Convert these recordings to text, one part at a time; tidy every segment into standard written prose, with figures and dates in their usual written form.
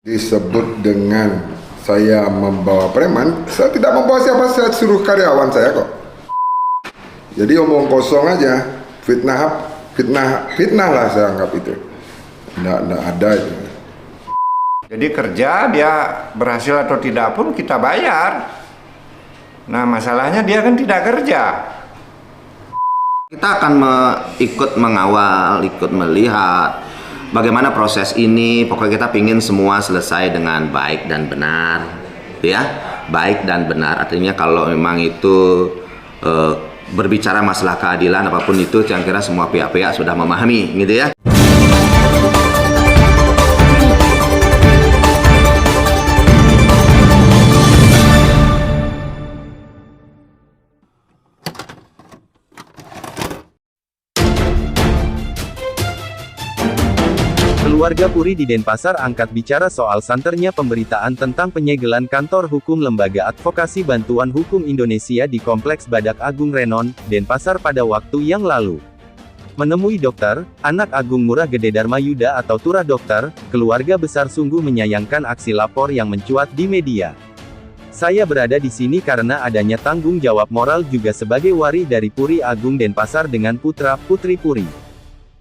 Disebut dengan saya membawa preman, saya tidak membawa siapa, saya suruh karyawan saya kok. Jadi omong kosong aja, fitnah lah saya anggap itu. Nggak ada itu. Jadi kerja dia berhasil atau tidak pun kita bayar. Nah masalahnya dia kan tidak kerja. Kita akan ikut mengawal, ikut melihat bagaimana proses ini. Pokoknya kita pingin semua selesai dengan baik dan benar, ya. Baik dan benar artinya kalau memang itu berbicara masalah keadilan apapun itu, saya kira semua pihak-pihak sudah memahami, gitu ya. Keluarga Puri di Denpasar angkat bicara soal santernya pemberitaan tentang penyegelan kantor hukum Lembaga Advokasi Bantuan Hukum Indonesia di Kompleks Badak Agung Renon, Denpasar pada waktu yang lalu. Menemui dokter, anak Agung Ngurah Gede Darmayuda atau Turah Dokter, keluarga besar sungguh menyayangkan aksi lapor yang mencuat di media. Saya berada di sini karena adanya tanggung jawab moral juga sebagai wari dari Puri Agung Denpasar dengan putra-putri Puri.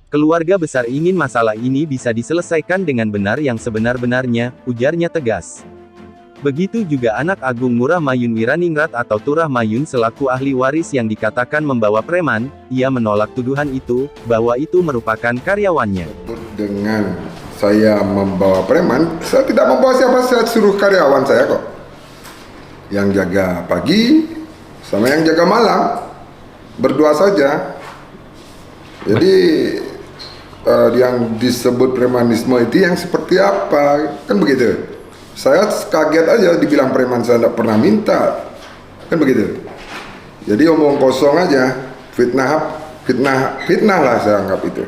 Keluarga besar ingin masalah ini bisa diselesaikan dengan benar yang sebenar-benarnya, ujarnya tegas. Begitu juga anak Agung Ngurah Mayun Wiraningrat atau Turah Mayun selaku ahli waris yang dikatakan membawa preman, ia menolak tuduhan itu, bahwa itu merupakan karyawannya. Dengan saya membawa preman, saya tidak membawa siapa, saya suruh karyawan saya kok. Yang jaga pagi, sama yang jaga malam, berdua saja. Jadi yang disebut premanisme itu yang seperti apa, kan begitu. Saya kaget aja dibilang preman, saya tidak pernah minta, kan begitu. Jadi omong kosong aja, fitnah lah saya anggap itu.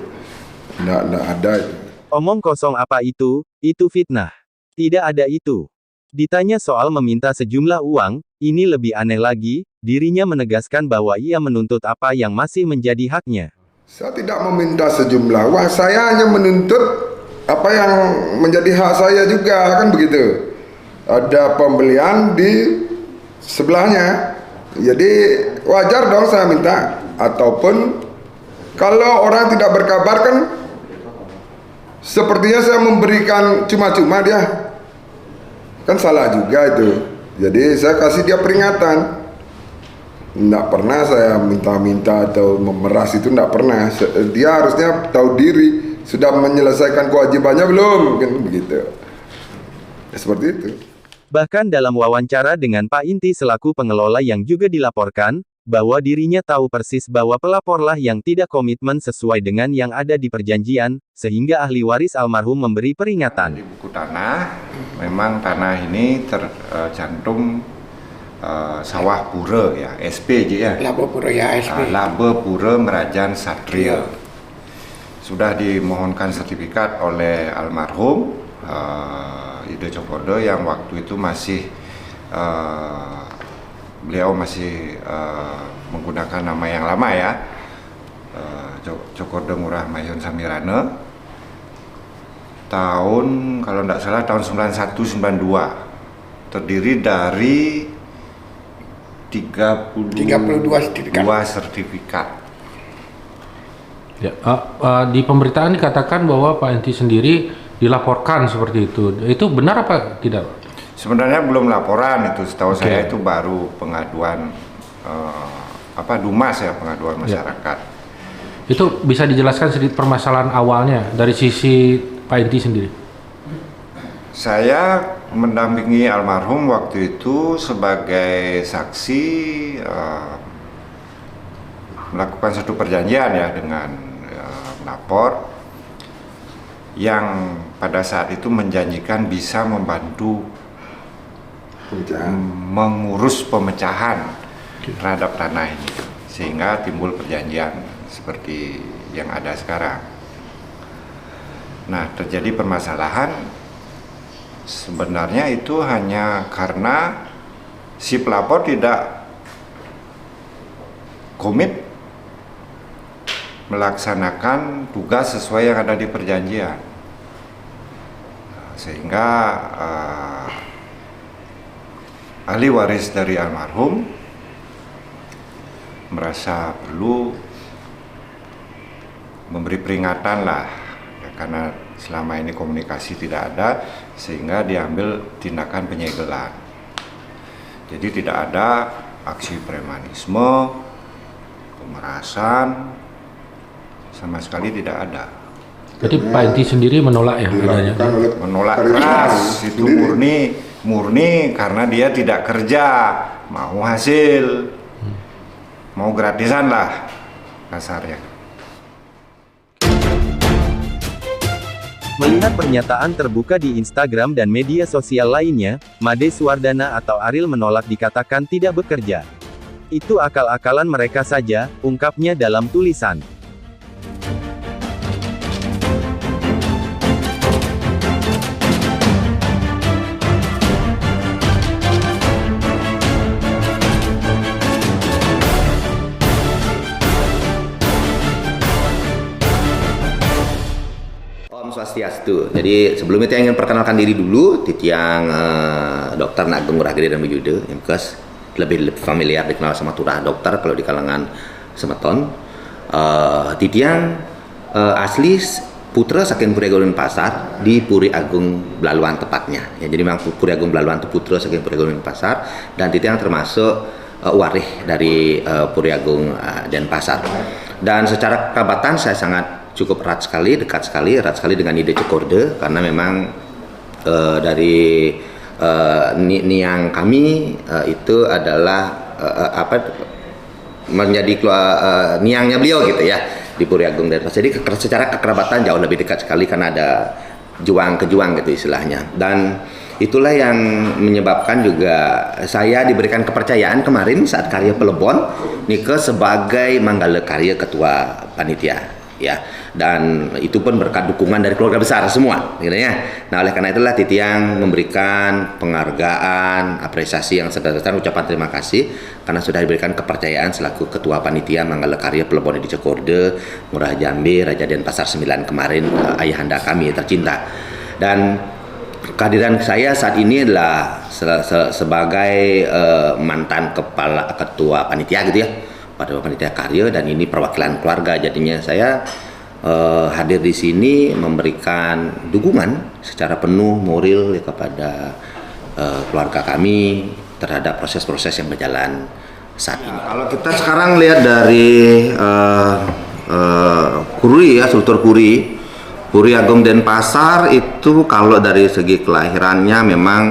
Nggak ada itu. Omong kosong apa itu fitnah. Tidak ada itu. Ditanya soal meminta sejumlah uang, ini lebih aneh lagi, dirinya menegaskan bahwa ia menuntut apa yang masih menjadi haknya. Saya tidak meminta sejumlah uang, saya hanya menuntut apa yang menjadi hak saya juga, kan begitu. Ada pembelian di sebelahnya, jadi wajar dong saya minta. Ataupun kalau orang tidak berkabar kan, sepertinya saya memberikan cuma-cuma dia, kan salah juga itu. Jadi saya kasih dia peringatan. Nggak pernah saya minta-minta atau memeras, itu nggak pernah. Dia harusnya tahu diri, sudah menyelesaikan kewajibannya belum, kan begitu. Ya, seperti itu. Bahkan dalam wawancara dengan Pak Inti selaku pengelola yang juga dilaporkan, bahwa dirinya tahu persis bahwa pelaporlah yang tidak komitmen sesuai dengan yang ada di perjanjian, sehingga ahli waris almarhum memberi peringatan. Di buku tanah, memang tanah ini tercantum Sawah Pura ya, SP aja ya. Laba Pura ya, SP. Laba Pura Merajan Satria. Sudah dimohonkan sertifikat oleh almarhum Ide Cokodo yang waktu itu masih beliau masih menggunakan nama yang lama ya, Cokodo Ngurah Mayun Samirane. Tahun kalau tidak salah tahun 91-92, terdiri dari 32 sertifikat. Ya, di pemberitaan dikatakan bahwa Pak Inti sendiri dilaporkan seperti itu. Itu benar apa tidak? Sebenarnya belum laporan itu, setahu saya itu baru pengaduan Dumas ya, pengaduan masyarakat. Itu bisa dijelaskan sedikit permasalahan awalnya dari sisi Pak Inti sendiri? Saya mendampingi almarhum waktu itu sebagai saksi, melakukan satu perjanjian ya dengan pelapor yang pada saat itu menjanjikan bisa membantu mengurus pemecahan terhadap tanah ini, sehingga timbul perjanjian seperti yang ada sekarang. Nah, terjadi permasalahan. Sebenarnya itu hanya karena si pelapor tidak komit melaksanakan tugas sesuai yang ada di perjanjian. sehingga ahli waris dari almarhum merasa perlu memberi peringatan lah, ya, karena selama ini komunikasi tidak ada, sehingga diambil tindakan penyegelan. Jadi tidak ada aksi premanisme, pemerasan, sama sekali tidak ada. Jadi Pak Enti sendiri menolak ya adanya. Dilakukan oleh Menolak karyawan keras itu sendiri. murni karena dia tidak kerja, mau hasil, mau gratisan lah kasarnya. Melihat pernyataan terbuka di Instagram dan media sosial lainnya, Made Suwardana atau Ariel menolak dikatakan tidak bekerja. Itu akal-akalan mereka saja, ungkapnya dalam tulisan. Om Swastiastu. Jadi sebelum itu saya ingin perkenalkan diri dulu. Titiang Dr. Agung Ngurah Gede dan Wijude, Mkes. Lebih familiar dikenal sama Turah Dokter kalau di kalangan Semeton. Titiang asli putra saking Puri Agung Denpasar di Puri Agung Belaluan tepatnya. Ya, jadi memang Puri Agung Belaluan itu putra saking Puri Agung Denpasar, dan Titiang termasuk warih dari Puri Agung Denpasar. Dan secara kerabatan saya sangat cukup erat sekali dengan Ide Cokorde, karena memang dari niang kami itu adalah menjadi niangnya beliau gitu ya di Puri Agung Denpasar. Jadi secara kekerabatan jauh lebih dekat sekali karena ada juang kejuang gitu istilahnya. Dan itulah yang menyebabkan juga saya diberikan kepercayaan kemarin saat karya Pelebon Nike sebagai Manggala Karya Ketua Panitia. Ya, dan itu pun berkat dukungan dari keluarga besar semua, gitu ya. Nah, oleh karena itulah Titiang memberikan penghargaan, apresiasi yang sebesar-besar, ucapan terima kasih karena sudah diberikan kepercayaan selaku Ketua Panitia Manggala Karya Pelebon di Cokorde, Ngurah Jambi, Raja Denpasar 9 kemarin, ayahanda kami tercinta. Dan kehadiran saya saat ini adalah sebagai mantan kepala ketua panitia gitu ya, pada panitia karya, dan ini perwakilan keluarga. Jadinya saya hadir di sini memberikan dukungan secara penuh moral ya, kepada keluarga kami terhadap proses-proses yang berjalan saat ini. Kalau kita sekarang lihat dari Puri ya, struktur Puri Agung Denpasar itu kalau dari segi kelahirannya memang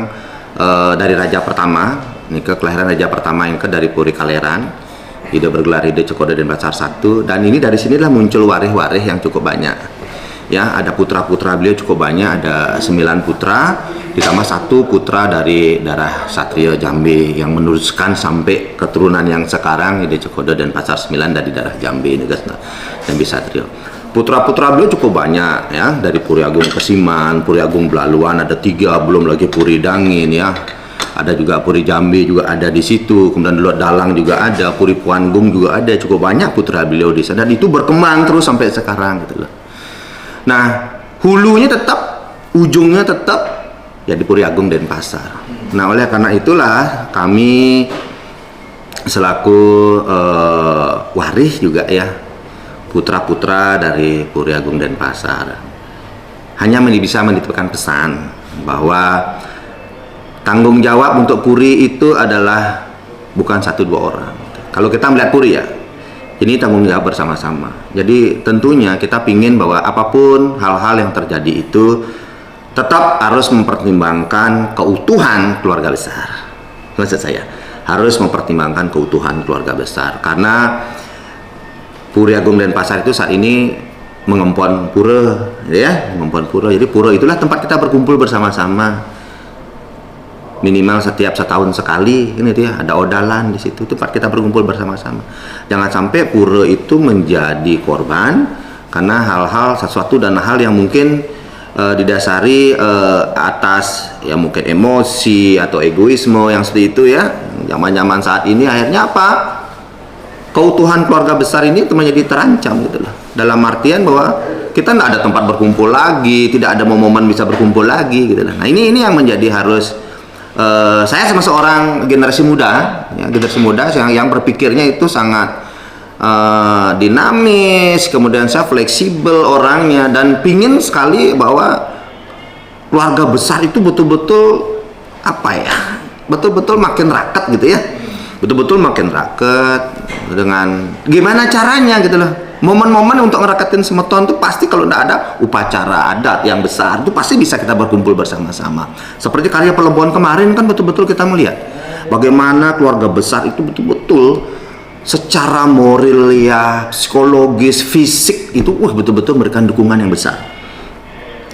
dari raja pertama, ini ke kelahiran raja pertama yang dari Puri Kaleran. Ide bergelar Ide Cokorde Denpasar 1, dan ini dari sinilah muncul warih-warih yang cukup banyak. Ya, ada putra-putra beliau cukup banyak, ada 9 putra, ditambah 1 putra dari darah Satrio Jambi yang meneruskan sampai keturunan yang sekarang Ide Cokorde Denpasar 9 dari darah Jambi, Jambi Satrio. Putra-putra beliau cukup banyak ya, dari Puri Agung Kesiman, Puri Agung Belaluan ada 3, belum lagi Puri Dangin ya. Ada juga Puri Jambi juga ada di situ, kemudian Luat Dalang juga ada, Puri Puanggung juga ada, cukup banyak putra beliau di sana, dan itu berkembang terus sampai sekarang gitu loh. Nah, hulunya tetap, ujungnya tetap ya di Puri Agung Denpasar. Nah, oleh karena itulah kami selaku waris juga ya, putra-putra dari Puri Agung Denpasar hanya bisa menitipkan pesan bahwa tanggung jawab untuk Puri itu adalah bukan 1-2 orang. Kalau kita melihat Puri ya, ini tanggung jawab bersama-sama. Jadi tentunya kita pingin bahwa apapun hal-hal yang terjadi itu tetap harus mempertimbangkan keutuhan keluarga besar. Maksud saya, harus mempertimbangkan keutuhan keluarga besar. Karena Puri Agung Denpasar itu saat ini mengempon pura, ya, mengempon pura. Jadi pura itulah tempat kita berkumpul bersama-sama. Minimal setiap setahun sekali, ini dia ada odalan di situ, tempat kita berkumpul bersama-sama. Jangan sampai pura itu menjadi korban karena hal-hal sesuatu dan hal yang mungkin didasari atas ya mungkin emosi atau egoisme yang seperti itu ya. Zaman-zaman saat ini akhirnya apa? Keutuhan keluarga besar ini itu menjadi terancam gitu loh. Dalam artian bahwa kita nggak ada tempat berkumpul lagi, tidak ada momen bisa berkumpul lagi gitu. Nah ini yang menjadi harus saya sama seorang generasi muda, ya, yang berpikirnya itu sangat dinamis, kemudian saya fleksibel orangnya dan pingin sekali bahwa keluarga besar itu betul-betul betul-betul makin raket gitu ya, betul-betul makin raket dengan gimana caranya gitu loh. Momen-momen untuk ngeraketin semeton itu pasti kalau tidak ada upacara adat yang besar itu pasti bisa kita berkumpul bersama-sama. Seperti karya Pelebon kemarin kan betul-betul kita melihat bagaimana keluarga besar itu betul-betul secara moral ya, psikologis, fisik itu betul-betul memberikan dukungan yang besar.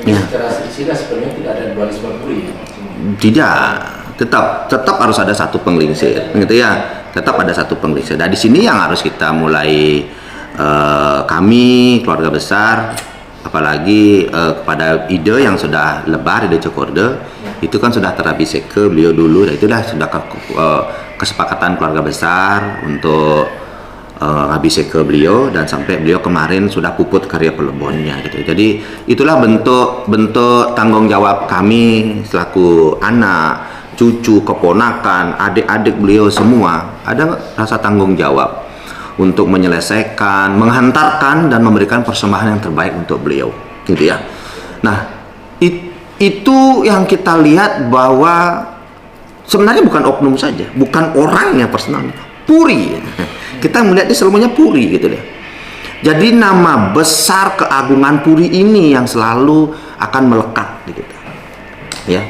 Ya. Secara istilah sebenarnya tidak ada dualisme puri. Tidak, tetap harus ada satu penglingsir, gitu ya. Tetap ada satu penglingsir. Dan di sini yang harus kita mulai kami keluarga besar, apalagi kepada ide yang sudah lebar, ide Cokorde, itu kan sudah terhabis ke beliau dulu, dan itulah sudah kesepakatan keluarga besar untuk habis ke beliau dan sampai beliau kemarin sudah puput karya Pelebonnya gitu. Jadi itulah bentuk tanggung jawab kami selaku anak, cucu, keponakan, adik-adik beliau semua ada rasa tanggung jawab untuk menyelesaikan, menghantarkan dan memberikan persembahan yang terbaik untuk beliau, gitu ya. Nah, itu yang kita lihat bahwa sebenarnya bukan oknum saja, bukan orangnya personalnya, Puri. Kita melihatnya semuanya Puri, gitu deh. Jadi nama besar keagungan Puri ini yang selalu akan melekat di kita, ya.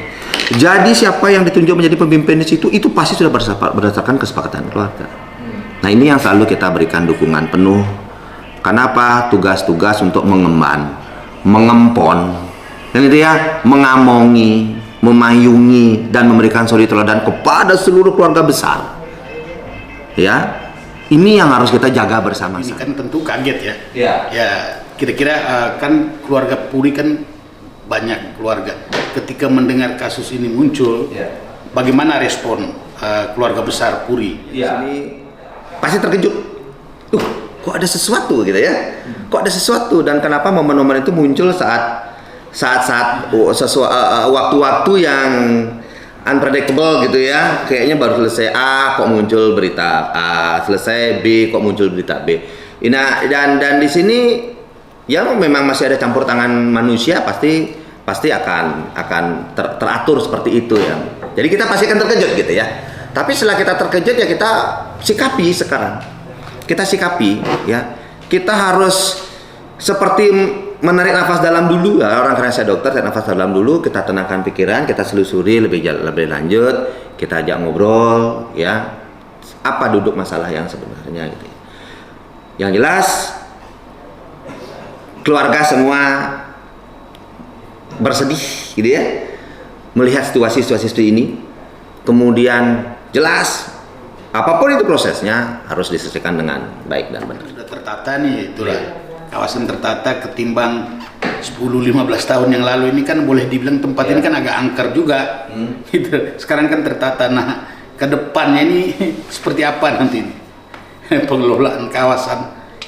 Jadi siapa yang ditunjuk menjadi pemimpin di situ itu pasti sudah berdasarkan kesepakatan keluarga. Nah ini yang selalu kita berikan dukungan penuh. Kenapa? Tugas-tugas untuk mengemban, mengempon, dan itu ya, mengamongi, memayungi, dan memberikan suri teladan kepada seluruh keluarga besar. Ya, ini yang harus kita jaga bersama-sama. Ini kan tentu kaget ya. Ya. Ya, kira-kira kan keluarga Puri kan banyak keluarga. Ketika mendengar kasus ini muncul, Ya. bagaimana respon keluarga besar Puri? Ya. Ini pasti terkejut. Kok ada sesuatu gitu ya? Kok ada sesuatu, dan kenapa momen-momen itu muncul saat waktu-waktu yang unpredictable gitu ya. Kayaknya baru selesai A kok muncul berita A, selesai B kok muncul berita B. Nah, dan di sini ya memang masih ada campur tangan manusia, pasti akan teratur seperti itu ya. Jadi kita pasti akan terkejut gitu ya. Tapi setelah kita terkejut ya kita sikapi sekarang. Kita sikapi ya. Kita harus seperti menarik nafas dalam dulu ya. Orang karena saya dokter, tarik nafas dalam dulu, kita tenangkan pikiran, kita selusuri lebih lanjut, kita ajak ngobrol ya. Apa duduk masalah yang sebenarnya gitu. Yang jelas keluarga semua bersedih gitu ya. Melihat situasi ini. Kemudian jelas apapun itu prosesnya harus diselesaikan dengan baik dan benar. Sudah tertata nih, itulah kawasan tertata ketimbang 10-15 tahun yang lalu ini kan boleh dibilang tempat ini kan agak angker juga. Gitu. Sekarang kan tertata. Nah, ke depannya ini seperti apa nanti ini? Pengelolaan kawasan.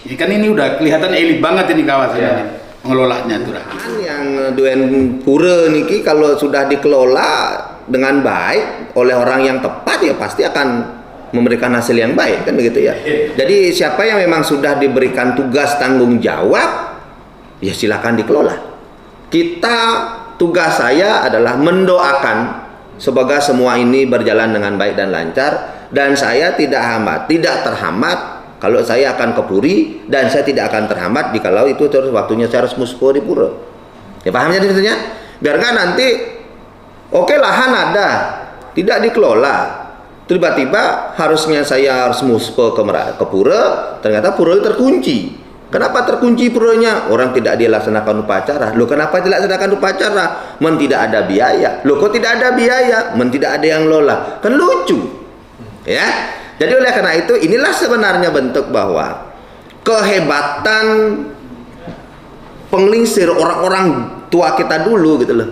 Ini kan ini udah kelihatan elit banget ini kawasan ini. Pengelolaannya tuh. Yang Duen Pura niki kalau sudah dikelola dengan baik oleh orang yang tepat ya pasti akan memberikan hasil yang baik kan begitu ya. Jadi siapa yang memang sudah diberikan tugas tanggung jawab ya silakan dikelola. Tugas saya adalah mendoakan semoga semua ini berjalan dengan baik dan lancar, dan saya tidak terhambat kalau saya akan ke Puri, dan saya tidak akan terhambat jikalau itu terus waktunya saya harus muspo di Pura. Ya pahamnya maksudnya? Biarkan nanti oke, lahan ada, tidak dikelola. Tiba-tiba harusnya saya harus muspo ke Pura, ternyata Pura itu terkunci. Kenapa terkunci Puranya? Orang tidak dilaksanakan upacara. Loh, kenapa tidak dilaksanakan upacara? Tidak ada biaya. Loh, kok tidak ada biaya? Tidak ada yang lola. Kan lucu. Ya. Jadi oleh karena itu inilah sebenarnya bentuk bahwa kehebatan penglingsir orang-orang tua kita dulu gitu loh.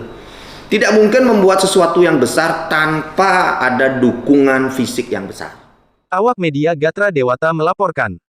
Tidak mungkin membuat sesuatu yang besar tanpa ada dukungan fisik yang besar. Awak Media Gatra Dewata melaporkan.